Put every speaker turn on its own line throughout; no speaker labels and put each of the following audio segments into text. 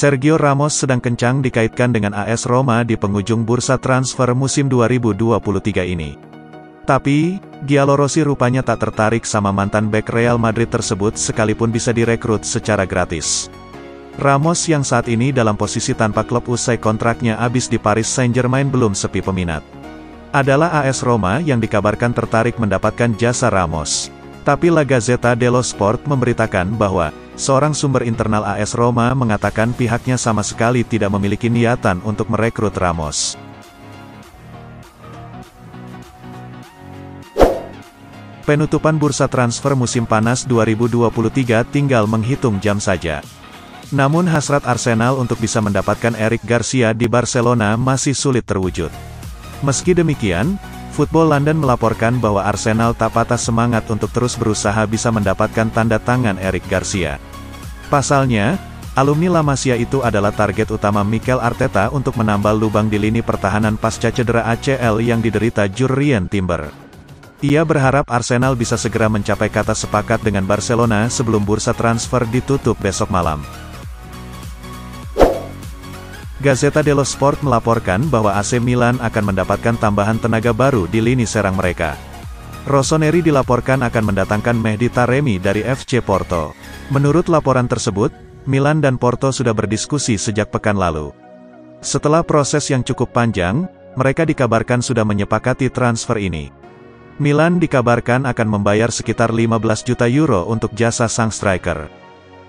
Sergio Ramos sedang kencang dikaitkan dengan AS Roma di penghujung bursa transfer musim 2023 ini. Tapi, Giallorossi rupanya tak tertarik sama mantan bek Real Madrid tersebut sekalipun bisa direkrut secara gratis. Ramos yang saat ini dalam posisi tanpa klub usai kontraknya habis di Paris Saint-Germain belum sepi peminat. Adalah AS Roma yang dikabarkan tertarik mendapatkan jasa Ramos. Tapi La Gazzetta dello Sport memberitakan bahwa seorang sumber internal AS Roma mengatakan pihaknya sama sekali tidak memiliki niatan untuk merekrut Ramos. Penutupan bursa transfer musim panas 2023 tinggal menghitung jam saja. Namun hasrat Arsenal untuk bisa mendapatkan Eric Garcia di Barcelona masih sulit terwujud. Meski demikian, Football London melaporkan bahwa Arsenal tak patah semangat untuk terus berusaha bisa mendapatkan tanda tangan Eric Garcia. Pasalnya, alumni La Masia itu adalah target utama Mikel Arteta untuk menambal lubang di lini pertahanan pasca cedera ACL yang diderita Jurrien Timber. Ia berharap Arsenal bisa segera mencapai kata sepakat dengan Barcelona sebelum bursa transfer ditutup besok malam. Gazzetta dello Sport melaporkan bahwa AC Milan akan mendapatkan tambahan tenaga baru di lini serang mereka. Rossoneri dilaporkan akan mendatangkan Mehdi Taremi dari FC Porto. Menurut laporan tersebut, Milan dan Porto sudah berdiskusi sejak pekan lalu. Setelah proses yang cukup panjang, mereka dikabarkan sudah menyepakati transfer ini. Milan dikabarkan akan membayar sekitar 15 juta euro untuk jasa sang striker.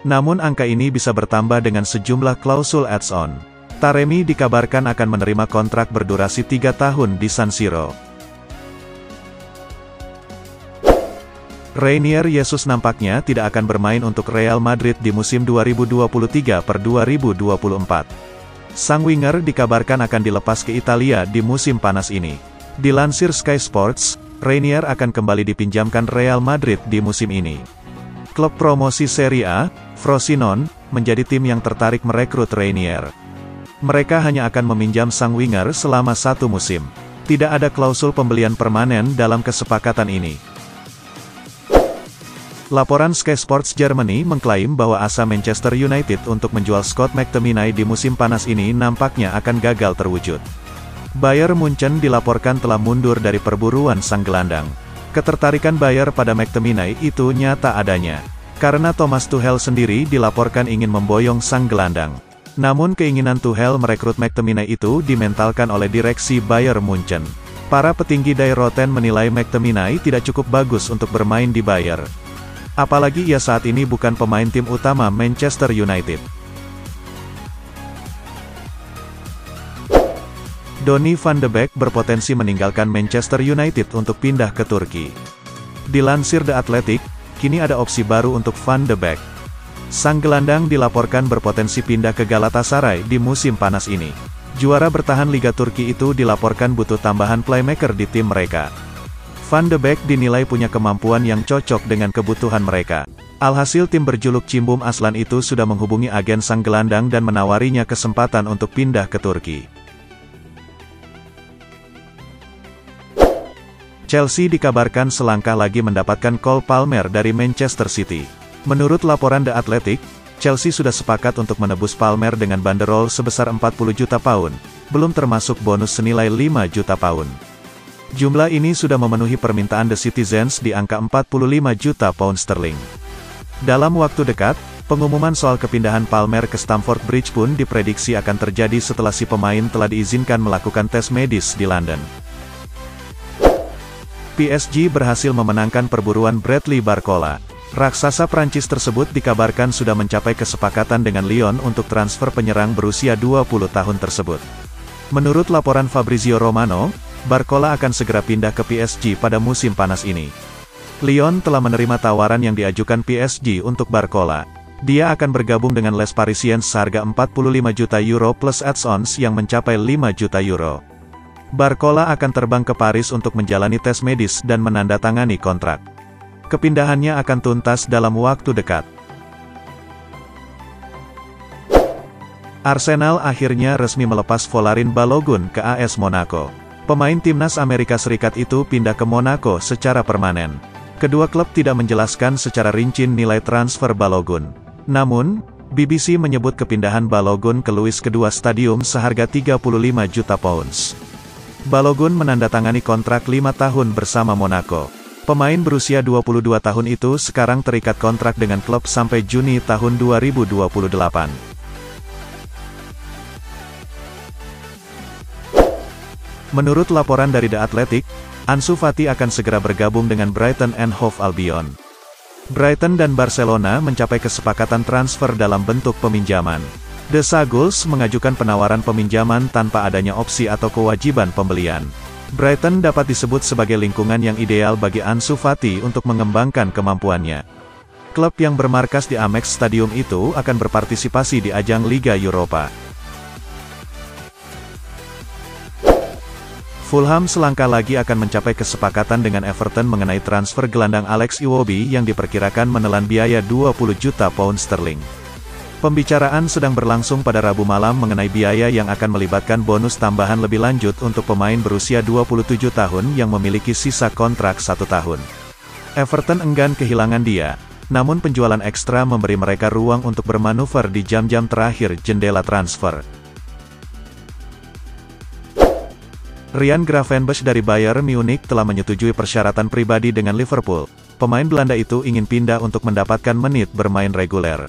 Namun angka ini bisa bertambah dengan sejumlah klausul add-on. Taremi dikabarkan akan menerima kontrak berdurasi 3 tahun di San Siro. Reinier Jesus nampaknya tidak akan bermain untuk Real Madrid di musim 2023/2024. Sang winger dikabarkan akan dilepas ke Italia di musim panas ini. Dilansir Sky Sports, Reinier akan kembali dipinjamkan Real Madrid di musim ini. Klub promosi Serie A, Frosinone, menjadi tim yang tertarik merekrut Reinier. Mereka hanya akan meminjam sang winger selama 1 musim. Tidak ada klausul pembelian permanen dalam kesepakatan ini. Laporan Sky Sports Germany mengklaim bahwa asa Manchester United untuk menjual Scott McTominay di musim panas ini nampaknya akan gagal terwujud. Bayern Munchen dilaporkan telah mundur dari perburuan sang gelandang. Ketertarikan Bayern pada McTominay itu nyata adanya, karena Thomas Tuchel sendiri dilaporkan ingin memboyong sang gelandang. Namun keinginan Tuchel merekrut McTominay itu dimentalkan oleh direksi Bayern Munchen. Para petinggi Die Roten menilai McTominay tidak cukup bagus untuk bermain di Bayern. Apalagi ia saat ini bukan pemain tim utama Manchester United. Donny van de Beek berpotensi meninggalkan Manchester United untuk pindah ke Turki. Dilansir The Athletic, kini ada opsi baru untuk van de Beek. Sang gelandang dilaporkan berpotensi pindah ke Galatasaray di musim panas ini. Juara bertahan Liga Turki itu dilaporkan butuh tambahan playmaker di tim mereka. Van de Beek dinilai punya kemampuan yang cocok dengan kebutuhan mereka. Alhasil tim berjuluk Cimbum Aslan itu sudah menghubungi agen sang gelandang dan menawarinya kesempatan untuk pindah ke Turki. Chelsea dikabarkan selangkah lagi mendapatkan Cole Palmer dari Manchester City. Menurut laporan The Athletic, Chelsea sudah sepakat untuk menebus Palmer dengan banderol sebesar 40 juta pound, belum termasuk bonus senilai 5 juta pound. Jumlah ini sudah memenuhi permintaan The Citizens di angka 45 juta pound sterling. Dalam waktu dekat, pengumuman soal kepindahan Palmer ke Stamford Bridge pun diprediksi akan terjadi setelah si pemain telah diizinkan melakukan tes medis di London. PSG berhasil memenangkan perburuan Bradley Barcola. Raksasa Prancis tersebut dikabarkan sudah mencapai kesepakatan dengan Lyon untuk transfer penyerang berusia 20 tahun tersebut. Menurut laporan Fabrizio Romano, Barcola akan segera pindah ke PSG pada musim panas ini. Lyon telah menerima tawaran yang diajukan PSG untuk Barcola. Dia akan bergabung dengan Les Parisiens seharga 45 juta euro plus add-ons yang mencapai 5 juta euro. Barcola akan terbang ke Paris untuk menjalani tes medis dan menandatangani kontrak. Kepindahannya akan tuntas dalam waktu dekat. Arsenal akhirnya resmi melepas Folarin Balogun ke AS Monaco. Pemain timnas Amerika Serikat itu pindah ke Monaco secara permanen. Kedua klub tidak menjelaskan secara rinci nilai transfer Balogun. Namun, BBC menyebut kepindahan Balogun ke Louis kedua stadium seharga 35 juta pounds. Balogun menandatangani kontrak 5 tahun bersama Monaco. Pemain berusia 22 tahun itu sekarang terikat kontrak dengan klub sampai Juni tahun 2028. Menurut laporan dari The Athletic, Ansu Fati akan segera bergabung dengan Brighton and Hove Albion. Brighton dan Barcelona mencapai kesepakatan transfer dalam bentuk peminjaman. The Saguls mengajukan penawaran peminjaman tanpa adanya opsi atau kewajiban pembelian. Brighton dapat disebut sebagai lingkungan yang ideal bagi Ansu Fati untuk mengembangkan kemampuannya. Klub yang bermarkas di Amex Stadium itu akan berpartisipasi di ajang Liga Eropa. Fulham selangkah lagi akan mencapai kesepakatan dengan Everton mengenai transfer gelandang Alex Iwobi yang diperkirakan menelan biaya 20 juta pound sterling. Pembicaraan sedang berlangsung pada Rabu malam mengenai biaya yang akan melibatkan bonus tambahan lebih lanjut untuk pemain berusia 27 tahun yang memiliki sisa kontrak 1 tahun. Everton enggan kehilangan dia, namun penjualan ekstra memberi mereka ruang untuk bermanuver di jam-jam terakhir jendela transfer. Ryan Gravenberch dari Bayern Munich telah menyetujui persyaratan pribadi dengan Liverpool. Pemain Belanda itu ingin pindah untuk mendapatkan menit bermain reguler.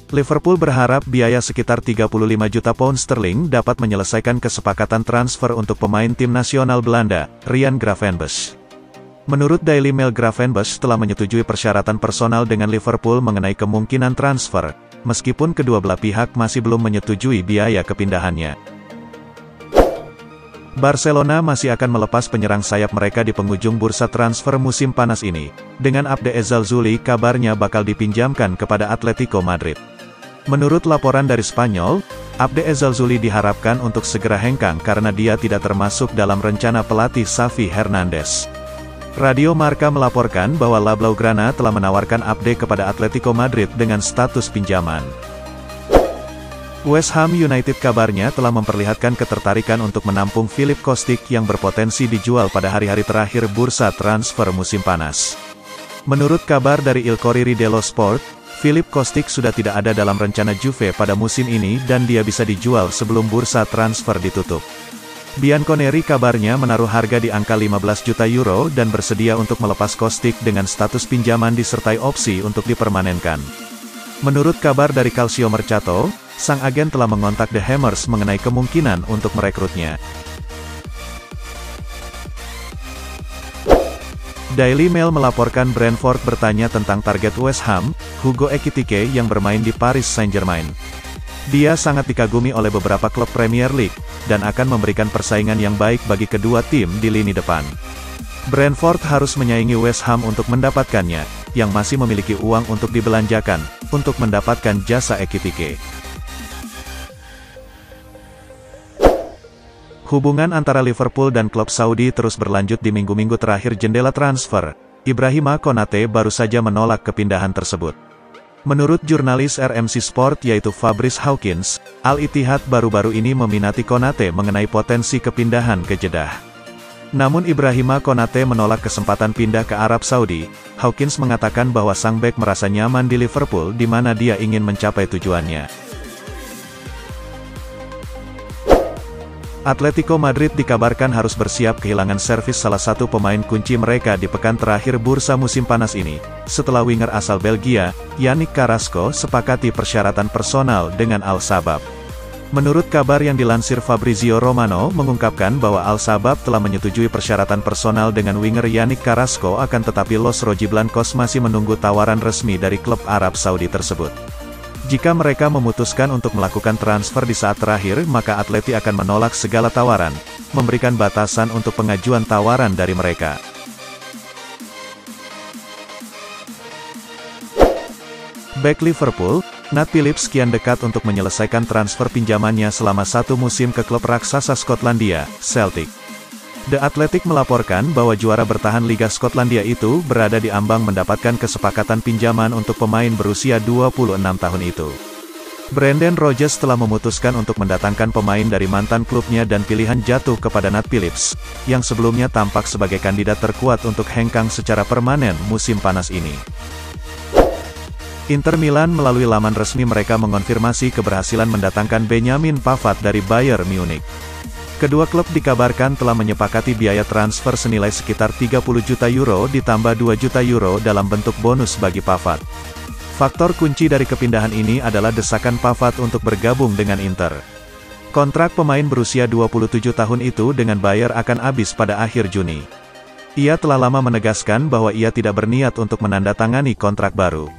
Liverpool berharap biaya sekitar 35 juta pound sterling dapat menyelesaikan kesepakatan transfer untuk pemain tim nasional Belanda, Ryan Gravenberch. Menurut Daily Mail, Gravenberch telah menyetujui persyaratan personal dengan Liverpool mengenai kemungkinan transfer, meskipun kedua belah pihak masih belum menyetujui biaya kepindahannya. Barcelona masih akan melepas penyerang sayap mereka di penghujung bursa transfer musim panas ini. Dengan Abde Ezzalzouli kabarnya bakal dipinjamkan kepada Atletico Madrid. Menurut laporan dari Spanyol, Abde Ezzalzouli diharapkan untuk segera hengkang karena dia tidak termasuk dalam rencana pelatih Xavi Hernandez. Radio Marca melaporkan bahwa La Blaugrana telah menawarkan Abde kepada Atletico Madrid dengan status pinjaman. West Ham United kabarnya telah memperlihatkan ketertarikan untuk menampung Filip Kostic yang berpotensi dijual pada hari-hari terakhir bursa transfer musim panas. Menurut kabar dari Il Corriere dello Sport, Filip Kostic sudah tidak ada dalam rencana Juve pada musim ini dan dia bisa dijual sebelum bursa transfer ditutup. Bianconeri kabarnya menaruh harga di angka 15 juta euro dan bersedia untuk melepas Kostic dengan status pinjaman disertai opsi untuk dipermanenkan. Menurut kabar dari Calcio Mercato, sang agen telah mengontak The Hammers mengenai kemungkinan untuk merekrutnya. Daily Mail melaporkan Brentford bertanya tentang target West Ham, Hugo Ekitike yang bermain di Paris Saint-Germain. Dia sangat dikagumi oleh beberapa klub Premier League, dan akan memberikan persaingan yang baik bagi kedua tim di lini depan. Brentford harus menyaingi West Ham untuk mendapatkannya, yang masih memiliki uang untuk dibelanjakan, untuk mendapatkan jasa Ekitike. Hubungan antara Liverpool dan klub Saudi terus berlanjut di minggu-minggu terakhir jendela transfer. Ibrahima Konate baru saja menolak kepindahan tersebut. Menurut jurnalis RMC Sport yaitu Fabrice Hawkins, Al-Ittihad baru-baru ini meminati Konate mengenai potensi kepindahan ke Jeddah. Namun Ibrahima Konate menolak kesempatan pindah ke Arab Saudi. Hawkins mengatakan bahwa sang bek merasa nyaman di Liverpool di mana dia ingin mencapai tujuannya. Atletico Madrid dikabarkan harus bersiap kehilangan servis salah satu pemain kunci mereka di pekan terakhir bursa musim panas ini, setelah winger asal Belgia, Yannick Carrasco sepakati persyaratan personal dengan Al-Shabab. Menurut kabar yang dilansir Fabrizio Romano mengungkapkan bahwa Al-Shabab telah menyetujui persyaratan personal dengan winger Yannick Carrasco akan tetapi Los Rojiblancos masih menunggu tawaran resmi dari klub Arab Saudi tersebut. Jika mereka memutuskan untuk melakukan transfer di saat terakhir, maka Atleti akan menolak segala tawaran, memberikan batasan untuk pengajuan tawaran dari mereka. Bek Liverpool, Nat Phillips kian dekat untuk menyelesaikan transfer pinjamannya selama 1 musim ke klub raksasa Skotlandia, Celtic. The Athletic melaporkan bahwa juara bertahan Liga Skotlandia itu berada di ambang mendapatkan kesepakatan pinjaman untuk pemain berusia 26 tahun itu. Brendan Rodgers telah memutuskan untuk mendatangkan pemain dari mantan klubnya dan pilihan jatuh kepada Nat Phillips, yang sebelumnya tampak sebagai kandidat terkuat untuk hengkang secara permanen musim panas ini. Inter Milan melalui laman resmi mereka mengonfirmasi keberhasilan mendatangkan Benjamin Pavard dari Bayern Munich. Kedua klub dikabarkan telah menyepakati biaya transfer senilai sekitar 30 juta euro ditambah 2 juta euro dalam bentuk bonus bagi Pavard. Faktor kunci dari kepindahan ini adalah desakan Pavard untuk bergabung dengan Inter. Kontrak pemain berusia 27 tahun itu dengan Bayer akan habis pada akhir Juni. Ia telah lama menegaskan bahwa ia tidak berniat untuk menandatangani kontrak baru.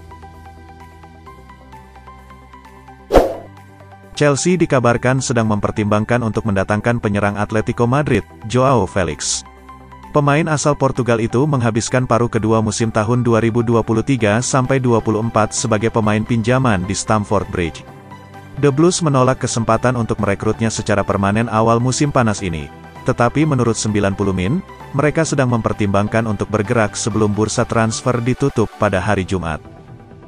Chelsea dikabarkan sedang mempertimbangkan untuk mendatangkan penyerang Atletico Madrid, Joao Felix. Pemain asal Portugal itu menghabiskan paruh kedua musim tahun 2023-24 sebagai pemain pinjaman di Stamford Bridge. The Blues menolak kesempatan untuk merekrutnya secara permanen awal musim panas ini. Tetapi menurut 90 Min, mereka sedang mempertimbangkan untuk bergerak sebelum bursa transfer ditutup pada hari Jumat.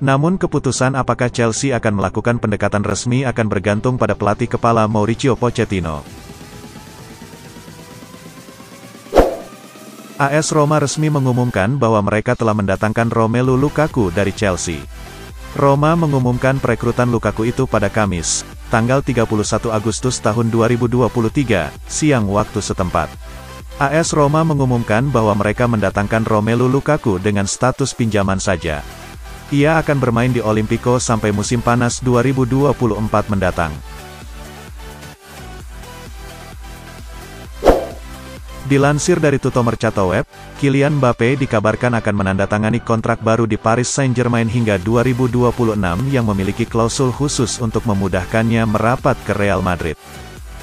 Namun keputusan apakah Chelsea akan melakukan pendekatan resmi akan bergantung pada pelatih kepala Mauricio Pochettino. AS Roma resmi mengumumkan bahwa mereka telah mendatangkan Romelu Lukaku dari Chelsea. Roma mengumumkan perekrutan Lukaku itu pada Kamis, tanggal 31 Agustus tahun 2023, siang waktu setempat. AS Roma mengumumkan bahwa mereka mendatangkan Romelu Lukaku dengan status pinjaman saja. Ia akan bermain di Olimpico sampai musim panas 2024 mendatang. Dilansir dari Tutto Mercato Web, Kylian Mbappe dikabarkan akan menandatangani kontrak baru di Paris Saint-Germain hingga 2026 yang memiliki klausul khusus untuk memudahkannya merapat ke Real Madrid.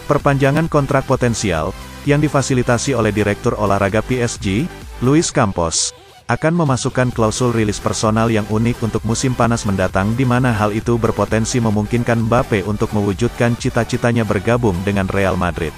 Perpanjangan kontrak potensial, yang difasilitasi oleh Direktur Olahraga PSG, Luis Campos, akan memasukkan klausul rilis personal yang unik untuk musim panas mendatang di mana hal itu berpotensi memungkinkan Mbappe untuk mewujudkan cita-citanya bergabung dengan Real Madrid.